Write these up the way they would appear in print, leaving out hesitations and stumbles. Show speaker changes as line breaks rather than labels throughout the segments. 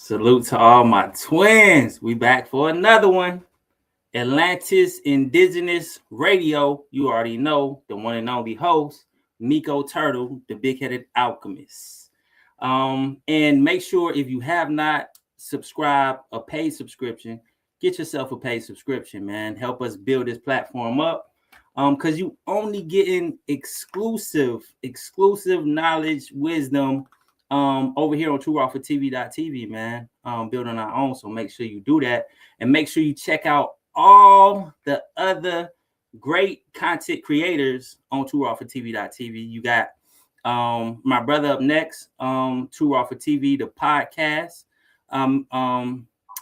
Salute to all my twins. We back for another one. Atlantis Indigenous Radio. You already know the one and only host, Miko Turtle, the big-headed alchemist. And make sure if you have not subscribed a paid subscription, get yourself a paid subscription, man. Help us build this platform up. Because you only getting exclusive knowledge, wisdom over here on TrueRawForTV.tv, man. Building our own. So make sure you do that. And make sure you check out all the other great content creators on TrueRawForTV.tv. You got my brother up next, True Raw for TV, the podcast.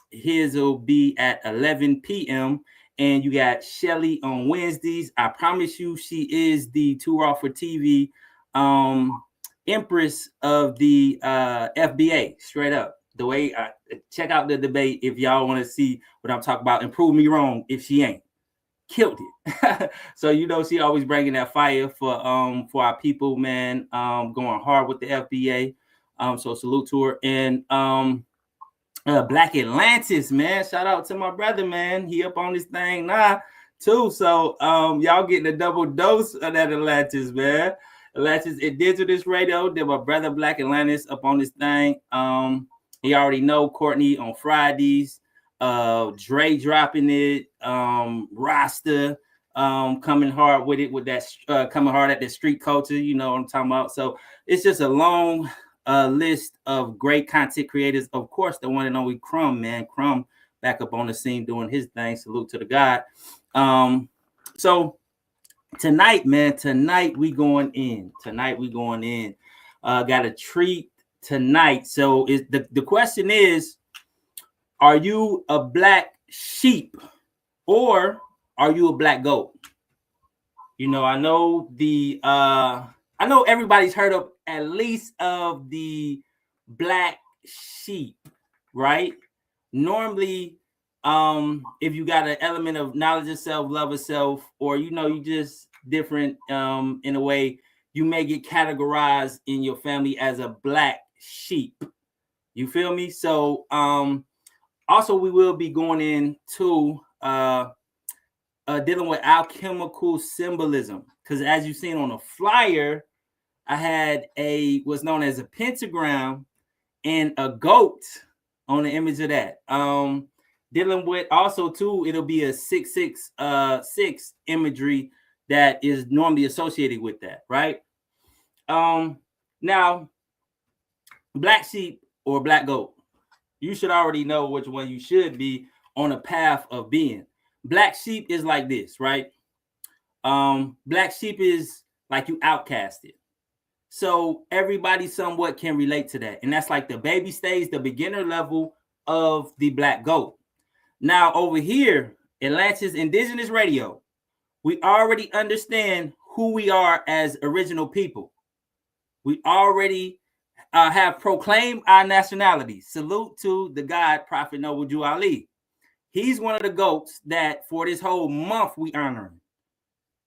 His will be at 11 p.m. And you got Shelly on Wednesdays. I promise you, she is the True Raw for TV empress of the FBA, straight up. The way I check out the debate if y'all want to see what I'm talking about, and prove me wrong if she ain't. Killed it. So you know she always bringing that fire for our people, man. Going hard with the FBA. So salute to her. And Black Atlantis, man. Shout out to my brother, man. He up on this thing now too. So y'all getting a double dose of that Atlantis, man. Atlantis Indigenous Radio. Then my brother Black Atlantis up on this thing. He already know Courtney on Fridays. Dre dropping it. Rasta coming hard with it, with that coming hard at the street culture. You know what I'm talking about. So it's just a long list of great content creators. Of course, the one and only Crumb, man. Crumb back up on the scene doing his thing. Salute to the God. So tonight, man, we going in. Got a treat tonight. So the question is, are you a black sheep or are you a black goat? You know, I know everybody's heard of at least of the black sheep, right? Normally, if you got an element of knowledge of self, love of self, or you just different in a way, you may get categorized in your family as a black sheep. You feel me? So also we will be going into dealing with alchemical symbolism, because as you've seen on the flyer, I had what's known as a pentagram and a goat on the image of that. Dealing with also too, it'll be a 666 imagery that is normally associated with that, right? Now, black sheep or black goat, you should already know which one you should be on a path of being. Black sheep is like this, right? Black sheep is like you outcasted. So everybody somewhat can relate to that. And that's like the baby stage, the beginner level of the black goat. Now over here, Atlantis Indigenous Radio, we already understand who we are as original people. We already have proclaimed our nationality. Salute to the God, Prophet Noble Jew Ali. He's one of the goats that for this whole month we honor him.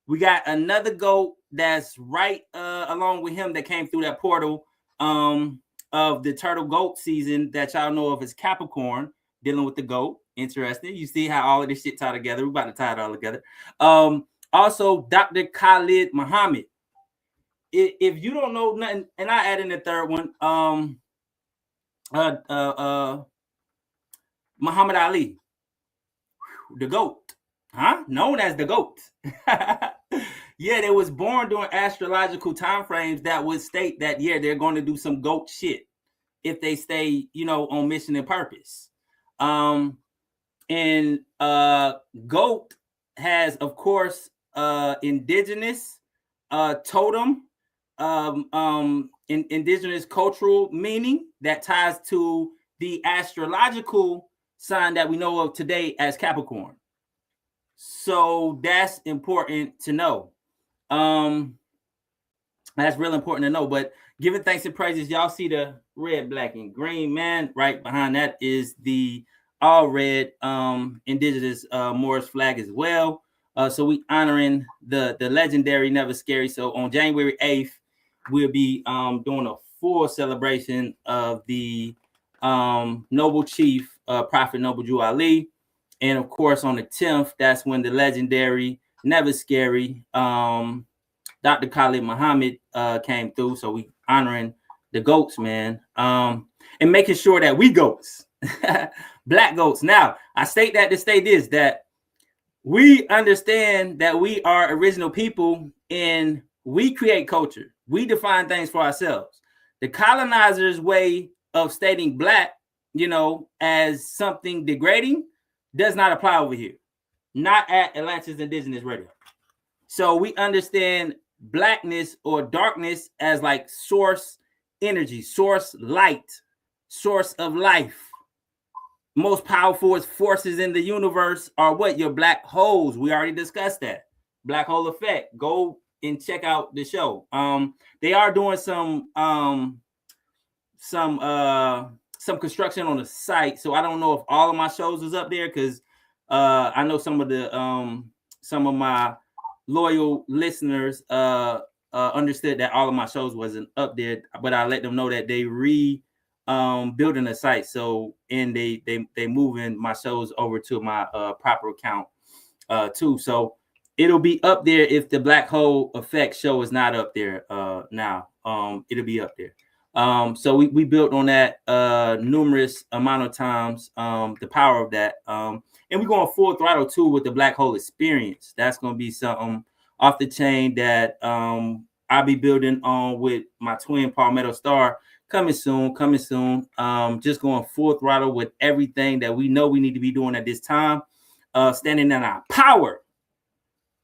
We got another goat that's right along with him that came through that portal of the turtle goat season that y'all know of as Capricorn, dealing with the goat. Interesting. You see how all of this shit tie together. We're about to tie it all together. Also, Dr. Khalid Muhammad. If you don't know nothing, and I add in the third one, Muhammad Ali, the GOAT, known as the GOAT. Yeah, they was born during astrological time frames that would state that, yeah, they're going to do some GOAT shit if they stay, on mission and purpose. And GOAT has, of course, indigenous totem, indigenous cultural meaning that ties to the astrological sign that we know of today as Capricorn. So that's important to know. That's real important to know. But giving thanks and praises, y'all see the red, black, and green, man. Right behind that is the all red indigenous Morris flag as well. So we honoring the legendary Never Scary. So on January 8th, we'll be doing a full celebration of the Noble Chief, Prophet Noble Jew Ali. And of course, on the 10th, that's when the legendary, never scary, Dr. Khalid Muhammad came through. So we honoring the goats, man, and making sure that we goats, black goats. Now, I state that to state this, that we understand that we are original people and we create culture. We define things for ourselves. The colonizers' way of stating black, as something degrading does not apply over here. Not at Atlantis Indigenous Radio. So we understand blackness or darkness as like source energy, source light, source of life. Most powerful forces in the universe are what? Your black holes. We already discussed that. Black hole effect. Go and check out the show. They are doing some construction on the site, so I don't know if all of my shows is up there, because I know some of my loyal listeners understood that all of my shows wasn't up there, but I let them know that they building a site, so and they moving my shows over to my proper account too, so it'll be up there. If the Black Hole Effect show is not up there now, it'll be up there. So we built on that numerous amount of times, the power of that, and we're going full throttle too with the Black Hole Experience. That's going to be something off the chain that I'll be building on with my twin Palmetto Star. Coming soon. Just going full throttle with everything that we know we need to be doing at this time. Standing in our power,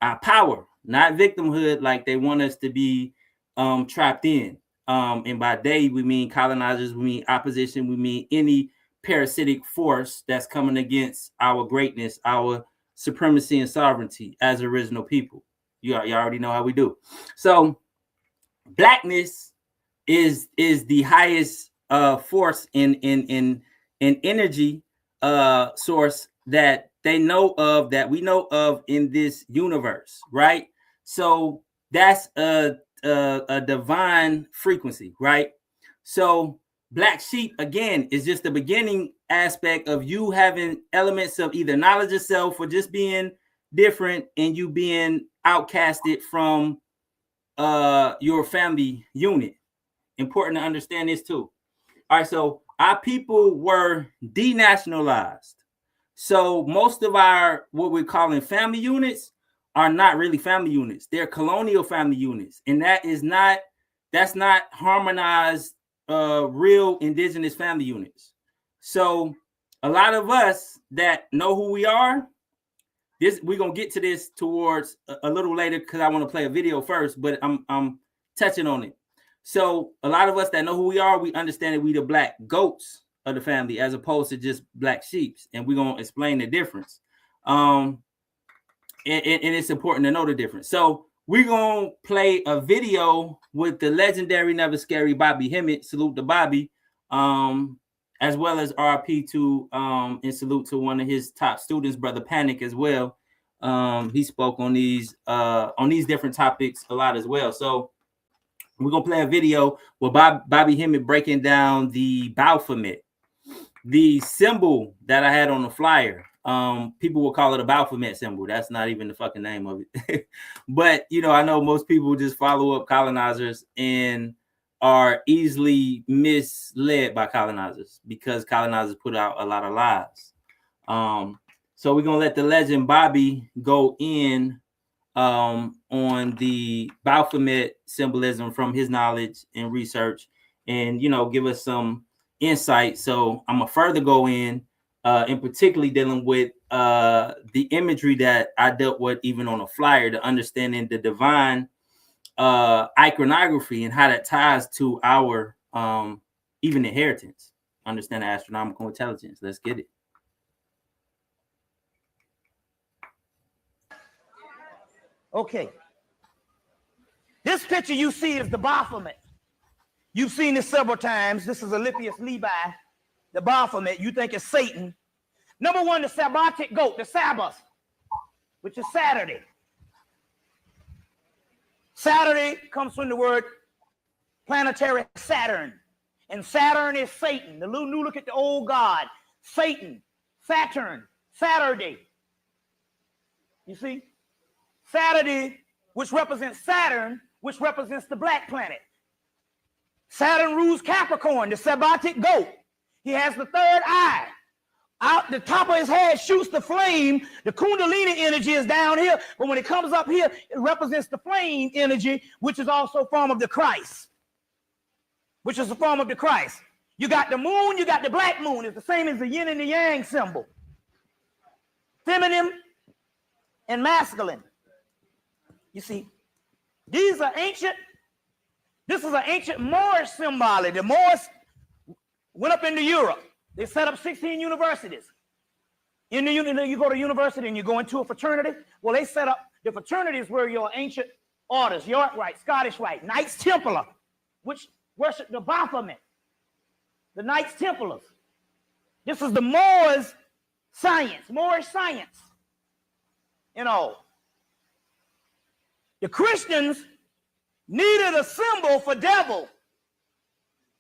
not victimhood like they want us to be trapped in. And by they, we mean colonizers, we mean opposition, we mean any parasitic force that's coming against our greatness, our supremacy and sovereignty as original people. You already know how we do. So blackness is the highest force in energy source that they know of, that we know of in this universe, right? So that's a divine frequency, right? So black sheep, again, is just the beginning aspect of you having elements of either knowledge of self or just being different and you being outcasted from your family unit. Important to understand this too. All right, so our people were denationalized. So most of our, what we're calling family units, are not really family units. They're colonial family units. And that's not harmonized, real indigenous family units. So a lot of us that know who we are, we're going to get to this towards a little later, because I want to play a video first, but I'm touching on it. So a lot of us that know who we are, we understand that we the black goats of the family as opposed to just black sheep. And we're going to explain the difference. And it's important to know the difference. So we're going to play a video with the legendary, never scary Bobby Hemmett. Salute to Bobby. As well as RP to and salute to one of his top students, Brother Panic, as well. He spoke on these different topics a lot as well. So we're going to play a video with Bobby Hemmett breaking down the Baphomet, the symbol that I had on the flyer. People will call it a Baphomet symbol. That's not even the fucking name of it. But, I know most people just follow up colonizers and are easily misled by colonizers because colonizers put out a lot of lies. So we're going to let the legend Bobby go in on the Baphomet symbolism from his knowledge and research, and give us some insight. So I'm gonna further go in particularly dealing with the imagery that I dealt with even on a flyer, to understanding the divine iconography and how that ties to our even inheritance. Understand the astronomical intelligence. Let's get it.
Okay. This picture you see is the Baphomet. You've seen this several times. This is Alypius Levi, the Baphomet. You think it's Satan. Number one, the Sabbatic goat, the Sabbath, which is Saturday. Saturday comes from the word planetary Saturn. And Saturn is Satan. The new look at the old god. Satan, Saturn, Saturday. You see? Saturday, which represents Saturn, which represents the black planet. Saturn rules Capricorn, the Sabbatic goat. He has the third eye. Out the top of his head shoots the flame. The Kundalini energy is down here, but when it comes up here, it represents the flame energy, which is also a form of the Christ. Which is a form of the Christ. You got the moon, you got the black moon. It's the same as the yin and the yang symbol. Feminine and masculine. You see, these are ancient. This is an ancient Moorish symbology. The Moors went up into Europe. They set up 16 universities. You go to university and you go into a fraternity. Well, they set up, the fraternities were your ancient orders, York Rite, Scottish Rite, Knights Templar, which worship the Baphomet, the Knights Templars. This is the Moors science, Moorish science. You know, the Christians needed a symbol for devil.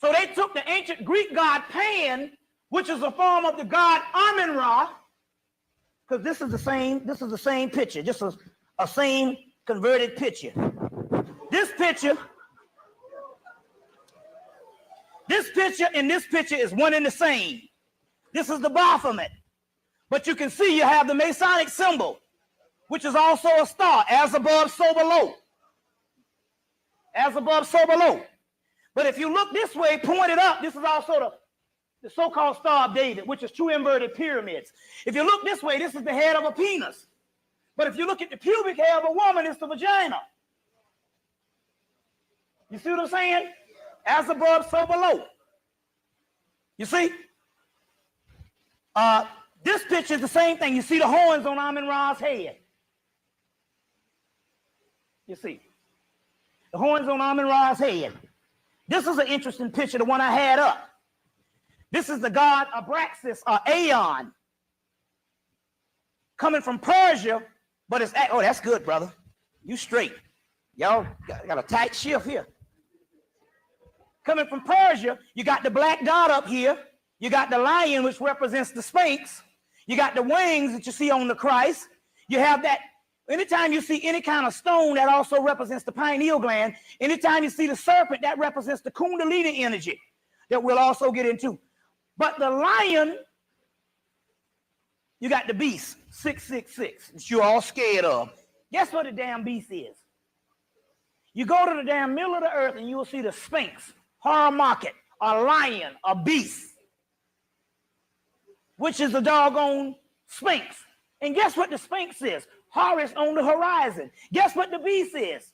So they took the ancient Greek god Pan, which is a form of the god Amun-Ra, because this is the same picture. This is a same converted picture. This picture and this picture is one and the same. This is the Baphomet. But you can see you have the Masonic symbol, which is also a star, as above, so below. As above, so below. But if you look this way, pointed up, this is also the so-called Star of David, which is two inverted pyramids. If you look this way, this is the head of a penis. But if you look at the pubic hair of a woman, it's the vagina. You see what I'm saying? As above, so below. You see? This picture is the same thing. You see the horns on Amun-Ra's head. You see? The horns on Amun-Ra's head. This is an interesting picture, the one I had up. This is the god Abraxas, or Aeon, coming from Persia, but it's, oh, that's good, brother. You straight. Y'all got a tight shift here. Coming from Persia, you got the black dot up here. You got the lion, which represents the Sphinx. You got the wings that you see on the Christ. You have that. Anytime you see any kind of stone, that also represents the pineal gland. Anytime you see the serpent, that represents the Kundalini energy that we'll also get into. But the lion, you got the beast, 666, that you're all scared of. Guess what the damn beast is? You go to the damn middle of the earth and you will see the Sphinx, horror market, a lion, a beast, which is the doggone Sphinx. And guess what the Sphinx is? Horus on the horizon. Guess what the beast is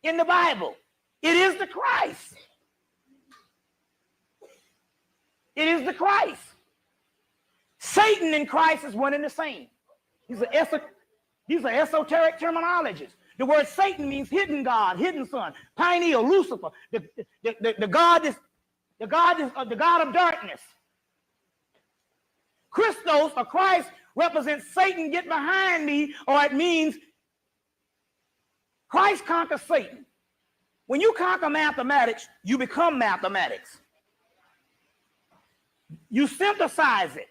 in the Bible? It is the Christ. It is the Christ. Satan and Christ is one and the same. These are esoteric terminologies. The word Satan means hidden God, hidden son, pineal, Lucifer, the god of darkness. Christos, or Christ, represents Satan, get behind me, or it means Christ conquers Satan. When you conquer mathematics, you become mathematics. You synthesize it.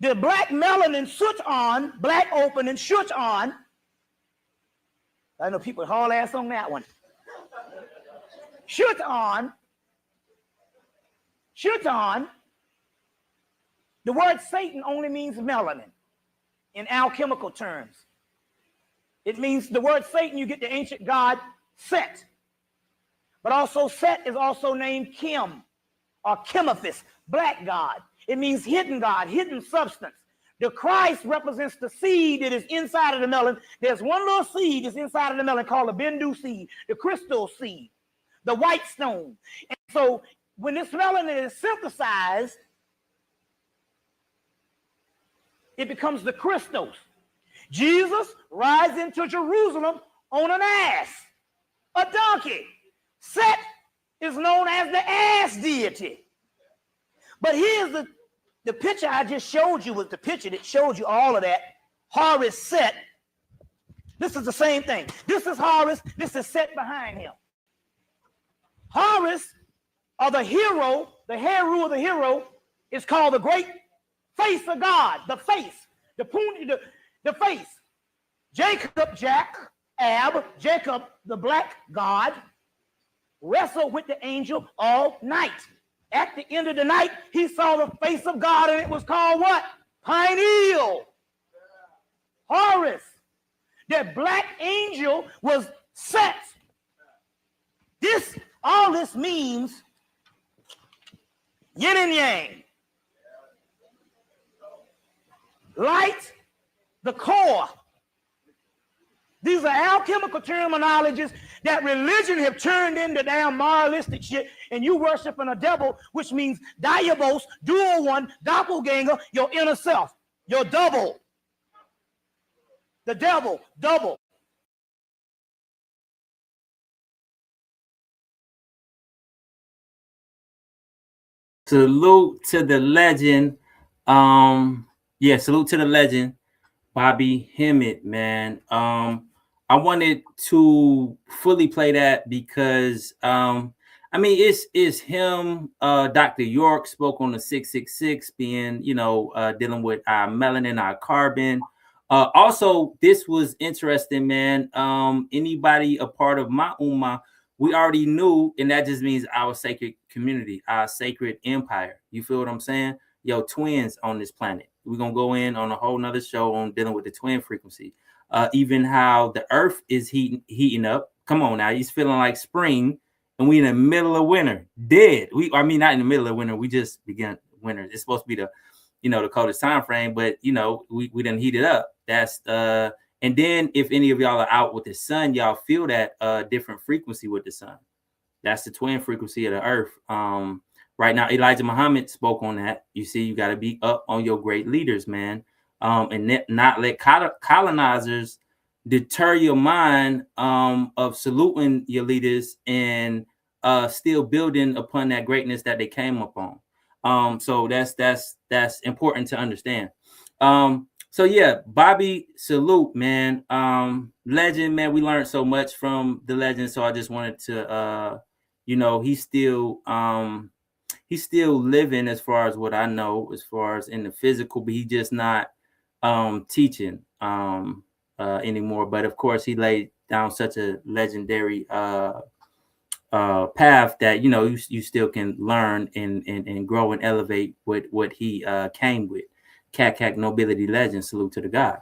The black melanin switch on, black open and switch on. I know people haul ass on that one. Switch on. Switch on. The word Satan only means melanin in alchemical terms. It means the word Satan, you get the ancient god Set. But also Set is also named Kim or Chemophis, black god. It means hidden god, hidden substance. The Christ represents the seed that is inside of the melon. There's one little seed that's inside of the melon called the Bindu seed, the crystal seed, the white stone. And so when this melanin is synthesized, it becomes the Christos. Jesus rides into Jerusalem on an ass, a donkey. Set is known as the ass deity. But here's the picture I just showed you was the picture that showed you all of that. Horus Set. This is the same thing. This is Horus. This is Set behind him. Horus of the hero, the hairdo of the hero, is called the great face of God. The face, the face. Jacob, Jacob, the black God, wrestled with the angel all night. At the end of the night, he saw the face of God, and it was called what? Pineal. Horus. That black angel was set. All this means yin and yang. Light, the core. These are alchemical terminologies that religion have turned into damn moralistic shit, and you worshiping a devil, which means diabos, dual one, doppelganger, your inner self, your double. The devil, double.
Salute to the legend. Salute to the legend, Bobby Hemmett, man. I wanted to fully play that because it's him. Dr. York spoke on the 666 being, dealing with our melanin, our carbon. Also, this was interesting, man. Anybody a part of my ummah, we already knew, and that just means our sacred community, our sacred empire. You feel what I'm saying? Yo, twins on this planet. We're gonna go in on a whole nother show on dealing with the twin frequency. Even how the earth is heating up. Come on now, he's feeling like spring, and we in the middle of winter. Dead. Not in the middle of winter. We just began winter. It's supposed to be the coldest time frame, but we didn't heat it up. That's and then if any of y'all are out with the sun, y'all feel that different frequency with the sun. That's the twin frequency of the earth. Right now, Elijah Muhammad spoke on that. You see, you got to be up on your great leaders, man, and not let colonizers deter your mind of saluting your leaders and still building upon that greatness that they came upon. So that's important to understand. So yeah, Bobby, salute, man. Legend, man. We learned so much from the legend. So I just wanted to, he's still living as far as what I know, as far as in the physical, but he's just not teaching anymore. But of course, he laid down such a legendary path that you still can learn and grow and elevate with what he came with. Cat nobility legend, salute to the God.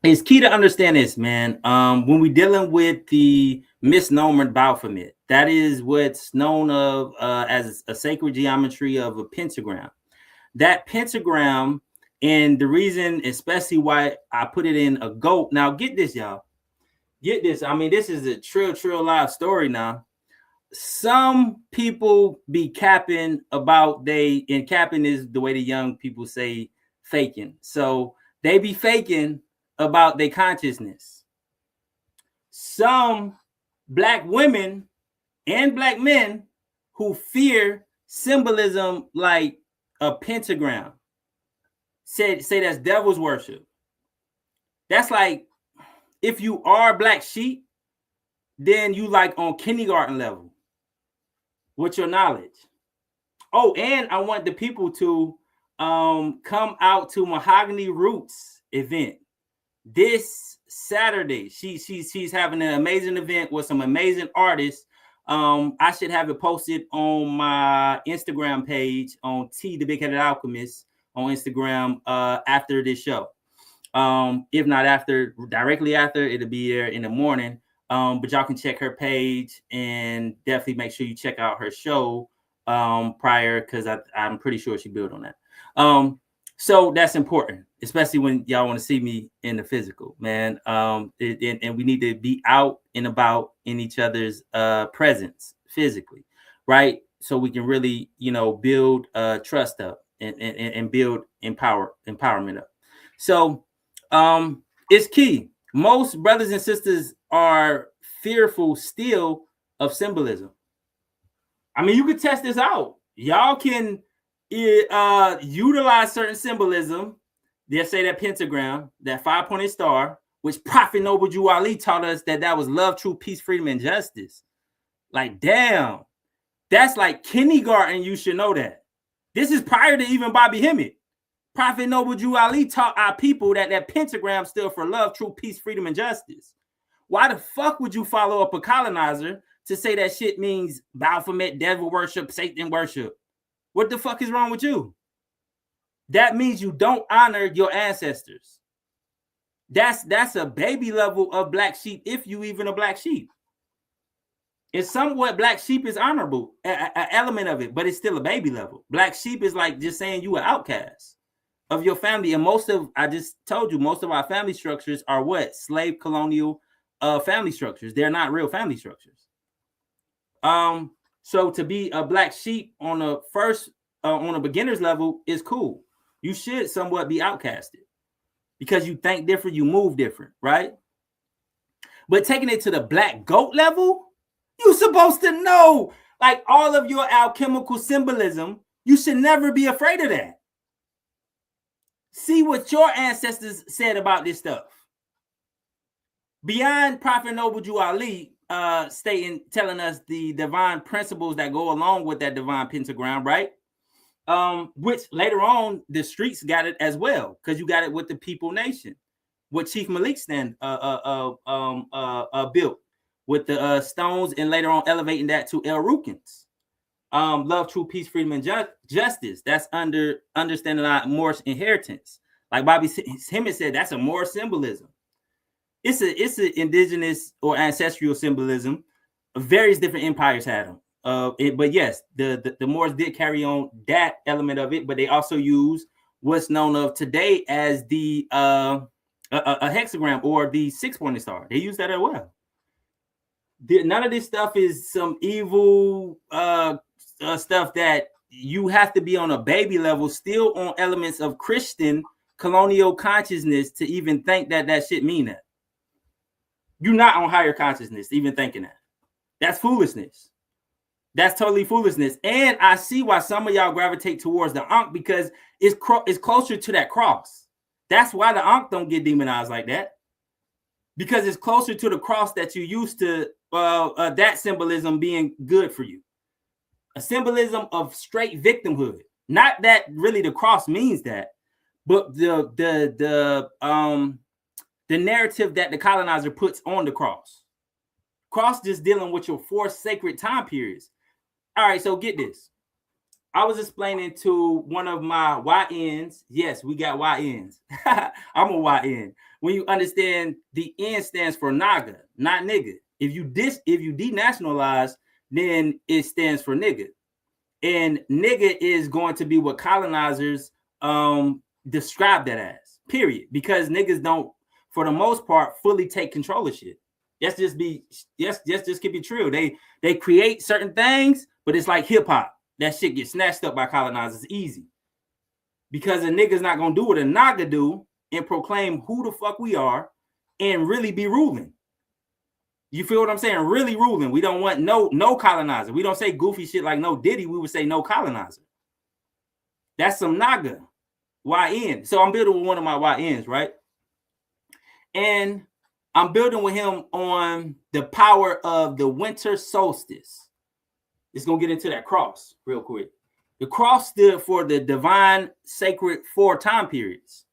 It's key to understand this, man. When we're dealing with the misnomered Baphomet, that is what's known of as a sacred geometry of a pentagram. That pentagram, and the reason especially why I put it in a goat. Now get this, y'all. Get this. I mean, this is a trill live story now. Some people be capping about and capping is the way the young people say faking. So they be faking about their consciousness. Some black women and black men who fear symbolism like a pentagram say that's devil's worship. That's like, if you are black sheep, then you like on kindergarten level with your knowledge. Oh, and I want the people to come out to Mahogany Roots event this Saturday. She's having an amazing event with some amazing artists. I should have it posted on my Instagram page on T the Big Headed Alchemist on Instagram after this show. If not directly after, it'll be there in the morning. But y'all can check her page and definitely make sure you check out her show prior, because I'm pretty sure she built on that. So that's important, especially when y'all want to see me in the physical, man. And we need to be out and about in each other's presence physically, right? So we can really, build trust up and build empowerment up. So it's key. Most brothers and sisters are fearful still of symbolism. I mean, you can test this out. Y'all can utilize certain symbolism. They say that pentagram, that 5-pointed star, which Prophet Noble Jew Ali taught us that was love, truth, peace, freedom, and justice. Like, damn, That's like kindergarten. You should know that. This is prior to even Bobby Hemmett. Prophet Noble Jew Ali taught our people that pentagram stood for love, truth, peace, freedom, and justice. Why the fuck would you follow up a colonizer to say that shit means Baphomet, devil worship, Satan worship? What the fuck is wrong with you? That means you don't honor your ancestors. That's a baby level of black sheep, if you even a black sheep. It's somewhat black sheep is honorable, an element of it, but it's still a baby level. Black sheep is like just saying you an outcast of your family. And I just told you, most of our family structures are what? Slave colonial family structures. They're not real family structures. So to be a black sheep on a beginner's level is cool. You should somewhat be outcasted because you think different, you move different, right? But taking it to the black goat level, you're supposed to know, like, all of your alchemical symbolism. You should never be afraid of that. See what your ancestors said about this stuff. Beyond Prophet Noble Jew Ali telling us the divine principles that go along with that divine pentagram, right? Which later on the streets got it as well, because you got it with the People Nation, what Chief Malik built with the stones, and later on elevating that to El Rukins. Love, truth, peace, freedom, and justice. That's understanding our Moorish inheritance. Like Bobby Hemmett said, that's a Moorish symbolism. It's an indigenous or ancestral symbolism. Various different empires had them. But yes, the Moors did carry on that element of it, but they also use what's known of today as the a hexagram or the 6-pointed star. They use that as well. None of this stuff is some evil stuff that you have to be on a baby level, still on elements of Christian colonial consciousness to even think that shit mean that. You're not on higher consciousness, even thinking that. That's foolishness. That's totally foolishness. And I see why some of y'all gravitate towards the Ankh, because it's closer to that cross. That's why the Ankh don't get demonized like that. Because it's closer to the cross that you used to, that symbolism being good for you. A symbolism of straight victimhood. Not that really the cross means that, but the narrative that the colonizer puts on the cross. Cross just dealing with your 4 sacred time periods. All right, so get this. I was explaining to one of my YNs. Yes, we got YNs. I'm a YN. When you understand the N stands for Naga, not nigga. If you denationalize, then it stands for nigga. And nigga is going to be what colonizers describe that as, period. Because niggas don't, for the most part, fully take control of shit. Just keep it true. They create certain things, but it's like hip hop. That shit gets snatched up by colonizers easy. Because a nigga's not gonna do what a Naga do and proclaim who the fuck we are and really be ruling. You feel what I'm saying? Really ruling. We don't want no colonizer. We don't say goofy shit like no Diddy. We would say no colonizer. That's some Naga. YN. So I'm building with one of my YNs, right? And I'm building with him on the power of the winter solstice. It's going to get into that cross real quick. The cross stood for the divine sacred 4 time periods.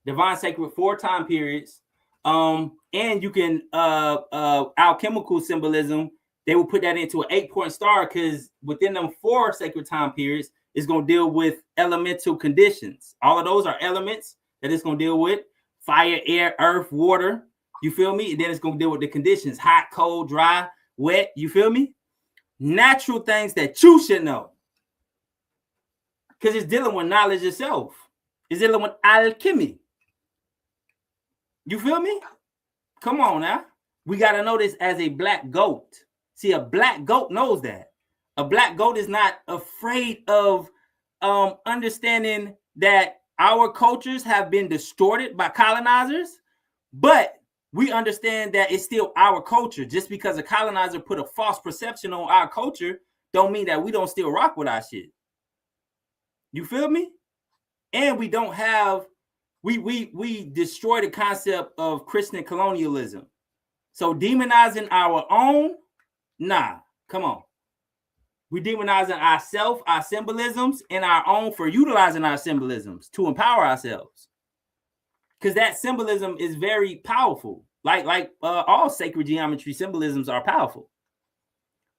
Divine sacred 4 time periods. And you can alchemical symbolism, they will put that into an 8-point star, because within them 4 sacred time periods is going to deal with elemental conditions. All of those are elements that it's going to deal with: fire, air, earth, water. You feel me? And then it's going to deal with the conditions: hot, cold, dry, wet. You feel me? Natural things that you should know, because it's dealing with knowledge itself. It's dealing with alchemy. You feel me? Come on now. We got to know this as a black goat. See, a black goat knows that. A black goat is not afraid of understanding that our cultures have been distorted by colonizers, but we understand that it's still our culture. Just because a colonizer put a false perception on our culture don't mean that we don't still rock with our shit. You feel me? And we don't have, we destroy the concept of Christian colonialism. So demonizing our own, nah, come on. We demonizing ourselves, our symbolisms, and our own for utilizing our symbolisms to empower ourselves. Because that symbolism is very powerful. Like all sacred geometry symbolisms are powerful.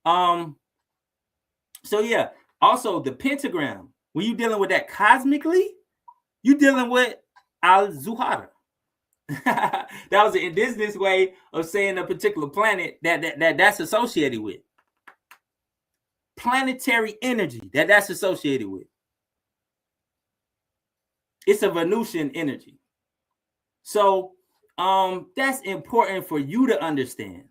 So yeah, also the pentagram. When you're dealing with that cosmically, you're dealing with al-Zuhara. That was an indigenous way of saying a particular planet that's associated with. Planetary energy that's associated with. It's a Venusian energy. So that's important for you to understand.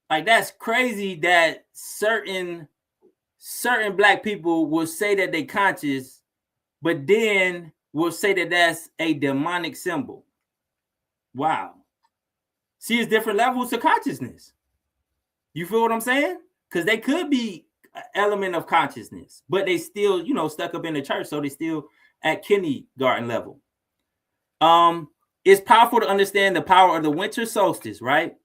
Like, that's crazy that certain black people will say that they conscious, but then will say that that's a demonic symbol. Wow. See, it's different levels of consciousness. You feel what I'm saying? Because they could be an element of consciousness, but they still, stuck up in the church, so they still at kindergarten level. It's powerful to understand the power of the winter solstice, right?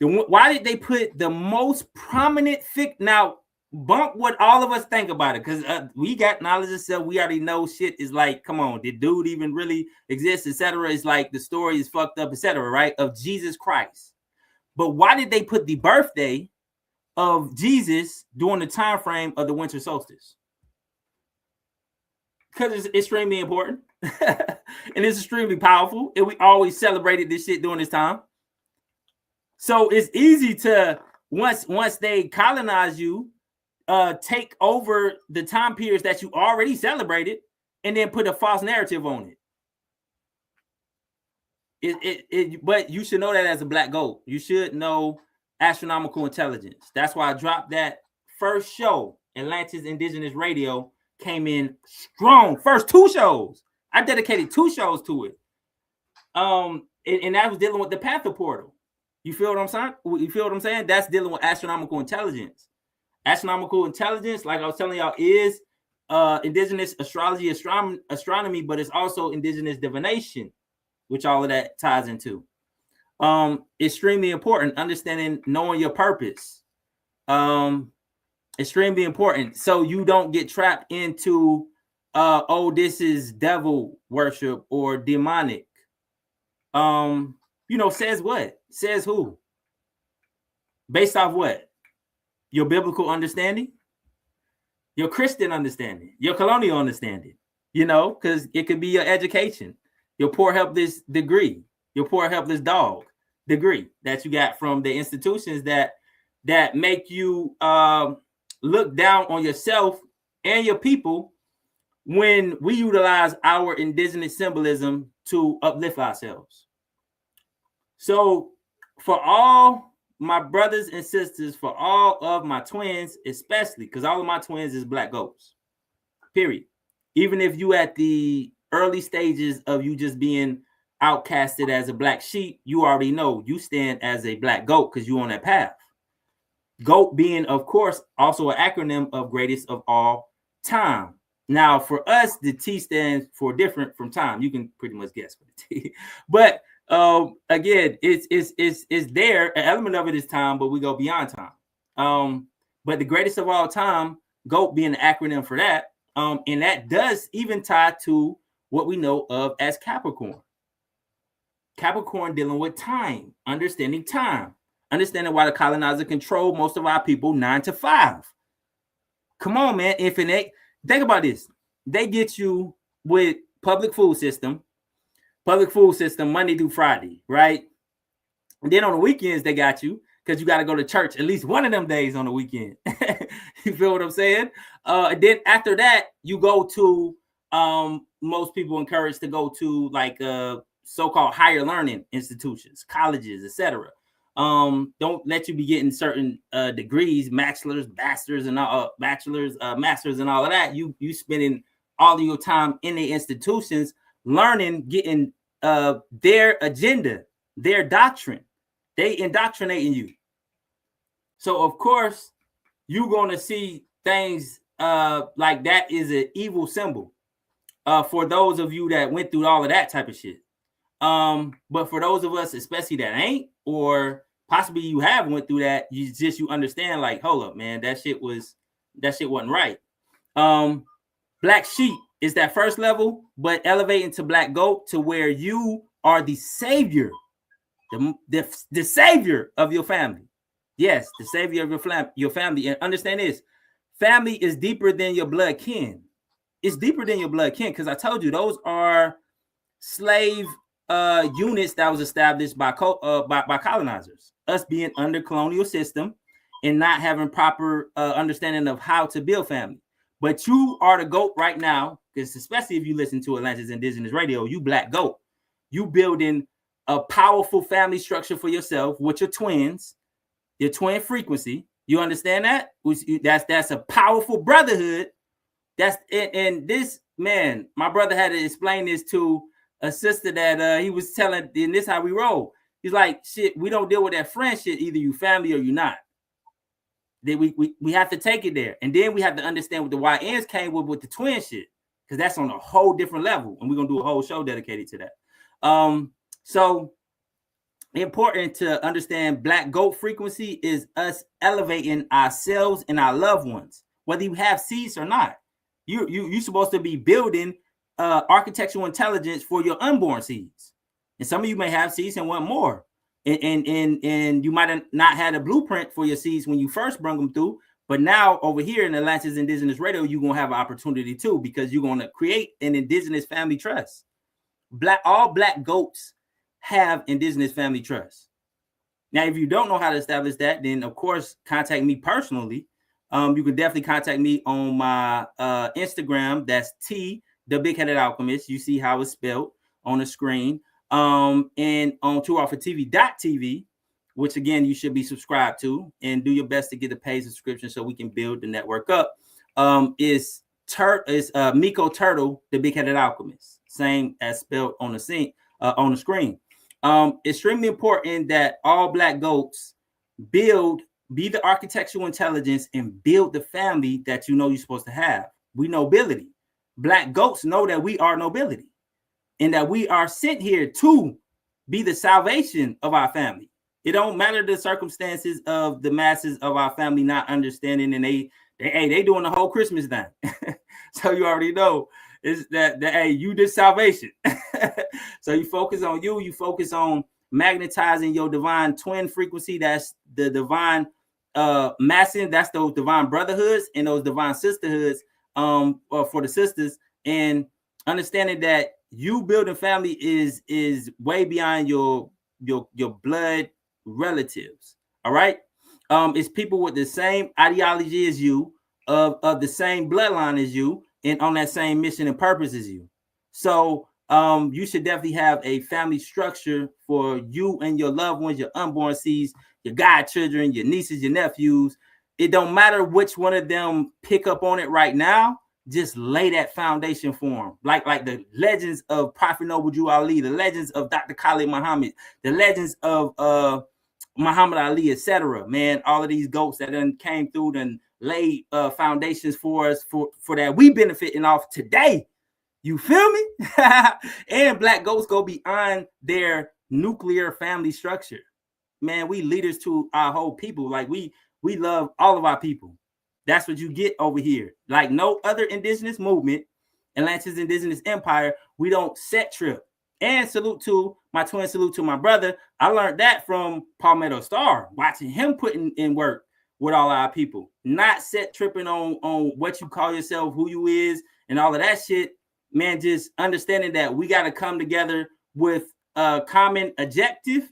Why did they put the most prominent now, bump what all of us think about it, because we got knowledge of self. We already know shit is like, come on, did dude even really exist, etc.? It's like the story is fucked up, etc., right? Of Jesus Christ. But why did they put the birthday of Jesus during the time frame of the winter solstice? Because it's extremely important. And it's extremely powerful. And we always celebrated this shit during this time. So it's easy to, once they colonize you, take over the time periods that you already celebrated and then put a false narrative on it. But you should know that as a black goat. You should know astronomical intelligence. That's why I dropped that first show. Atlantis Indigenous Radio came in strong. First 2 shows. I dedicated 2 shows to it. And that was dealing with the Panther portal. You feel what I'm saying? You feel what I'm saying? That's dealing with astronomical intelligence. Astronomical intelligence, like I was telling y'all, is indigenous astrology, astronomy, but it's also indigenous divination, which all of that ties into. Extremely important. Understanding, knowing your purpose. Extremely important. So you don't get trapped into, this is devil worship or demonic. Says what? Says who? Based off what? Your biblical understanding, your Christian understanding, your colonial understanding, because it could be your education, your poor helpless degree, your poor helpless dog degree that you got from the institutions that make you look down on yourself and your people when we utilize our indigenous symbolism to uplift ourselves. So for all my brothers and sisters, for all of my twins, especially, because all of my twins is black goats, period. Even if you at the early stages of you just being outcasted as a black sheep, you already know you stand as a black goat because you're on that path. GOAT being, of course, also an acronym of greatest of all time. Now, for us, the T stands for different from time. You can pretty much guess what the T. But again, it's there. An element of it is time, but we go beyond time. But the greatest of all time, GOAT being an acronym for that, and that does even tie to what we know of as Capricorn. Capricorn dealing with time, understanding time, understanding why the colonizer control most of our people 9 to 5. Come on, man. Infinite. Think about this. They get you with public food system Monday through Friday, right? And then on the weekends, they got you because you got to go to church at least one of them days on the weekend. You feel what I'm saying? And then after that, you go to, most people encouraged to go to like so-called higher learning institutions, colleges, etc. Don't let you be getting certain degrees, masters, and all masters and all of that. You spending all of your time in the institutions learning, getting their agenda, their doctrine. They indoctrinating you. So of course you're going to see things like that is an evil symbol for those of you that went through all of that type of shit. But for those of us, especially that ain't, or Possibly you have went through that. You understand, like, hold up, man, that shit wasn't right. Black sheep is that first level, but elevating to black goat to where you are the savior, the savior of your family. Yes, the savior of your family. And understand this: family is deeper than your blood kin. It's deeper than your blood kin, because I told you those are slave units that was established by colonizers. Us being under colonial system and not having proper understanding of how to build family. But you are the GOAT right now, because especially if you listen to Atlantis Indigenous Radio, you black GOAT. You building a powerful family structure for yourself with your twins, your twin frequency. You understand that? That's a powerful brotherhood. That's and this, man, my brother had to explain this to a sister that he was telling, and this how we roll. He's like, shit, we don't deal with that friend shit. Either you family or you not. Then we have to take it there. And then we have to understand what the YNs came with the twin shit, because that's on a whole different level. And we're going to do a whole show dedicated to that. So important to understand black GOAT frequency is us elevating ourselves and our loved ones, whether you have seeds or not. You're supposed to be building architectural intelligence for your unborn seeds. And some of you may have seeds and want more. And you might have not had a blueprint for your seeds when you first brought them through. But now over here in Atlantis Indigenous Radio, you're going to have an opportunity too, because you're going to create an indigenous family trust. All black goats have indigenous family trust. Now, if you don't know how to establish that, then of course, contact me personally. You can definitely contact me on my Instagram. That's T, the Big Headed Alchemist. You see how it's spelled on the screen. And on TooAlphaTV.tv, which again, you should be subscribed to, and do your best to get a paid subscription so we can build the network up. Is Miko Turtle, the Big Headed Alchemist, same as spelled on the screen. Extremely important that all black goats be the architectural intelligence and build the family that you know you're supposed to have. We nobility. Black goats know that we are nobility and that we are sent here to be the salvation of our family. It don't matter the circumstances of the masses of our family not understanding, and they doing the whole Christmas thing. So you already know is that hey, you did salvation. So you focus on you focus on magnetizing your divine twin frequency. That's the divine massing, that's those divine brotherhoods and those divine sisterhoods for the sisters, and understanding that you building family is way beyond your blood relatives. All right. It's people with the same ideology as you, of the same bloodline as you, and on that same mission and purpose as you. So you should definitely have a family structure for you and your loved ones, your unborn seeds, your godchildren, your nieces, your nephews. It don't matter which one of them pick up on it right now. Just lay that foundation for them. Like the legends of Prophet Noble Drew Ali, the legends of Dr. Khalid Muhammad, the legends of Muhammad Ali, etc. Man, all of these goats that done came through and laid foundations for us for that we benefiting off today. You feel me? And black goats go beyond their nuclear family structure. Man, we leaders to our whole people. Like we love all of our people. That's what you get over here. Like no other indigenous movement, Atlantis Indigenous Empire, we don't set trip. And salute to my brother. I learned that from Palmetto Star, watching him putting in work with all our people. Not set tripping on what you call yourself, who you is, and all of that shit. Man, just understanding that we got to come together with a common objective,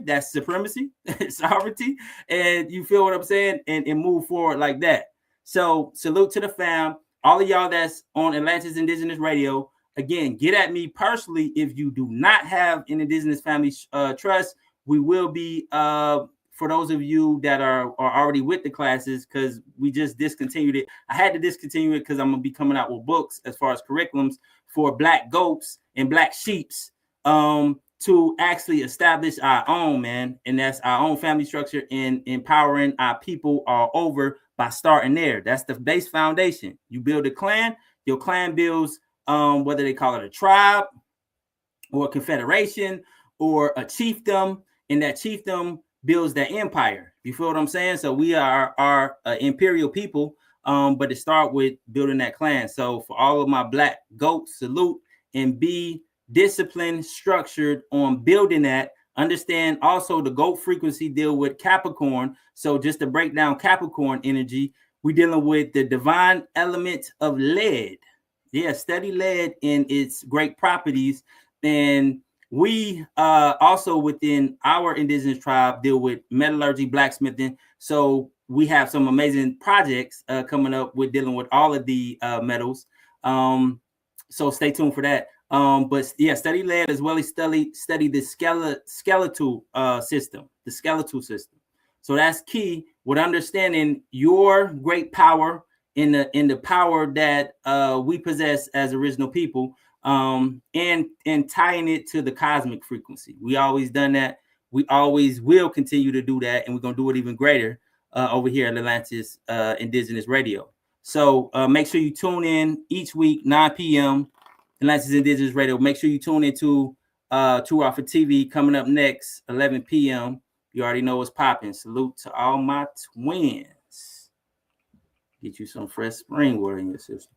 that's supremacy, sovereignty, and you feel what I'm saying, and move forward like that. So salute to the fam, all of y'all that's on Atlantis Indigenous Radio. Again, get at me personally if you do not have an indigenous family trust. We will be for those of you that are already with the classes, because we just discontinued it. I had to discontinue it because I'm gonna be coming out with books as far as curriculums for black goats and black sheeps, to actually establish our own, man. And that's our own family structure and empowering our people all over by starting there. That's the base foundation. You build a clan, your clan builds, whether they call it a tribe or a confederation or a chiefdom, and that chiefdom builds that empire. You feel what I'm saying? So we are imperial people, but it start with building that clan. So for all of my black goats, salute and be disciplined, structured on building that. Understand also the goat frequency deal with Capricorn. So just to break down Capricorn energy, we're dealing with the divine element of lead. Yeah, steady lead in its great properties. And we also within our indigenous tribe deal with metallurgy, blacksmithing. So we have some amazing projects coming up with dealing with all of the metals. So stay tuned for that. But yeah, study lead as well as study the skeletal system, the skeletal system. So that's key with understanding your great power in the power that we possess as original people, and tying it to the cosmic frequency. We always done that. We always will continue to do that, and we're gonna do it even greater over here at Atlantis Indigenous Radio. So make sure you tune in each week, 9 p.m. Atlantis Indigenous Radio. Make sure you tune into Two Alpha TV coming up next, 11 p.m. You already know what's popping. Salute to all my twins. Get you some fresh spring water in your system.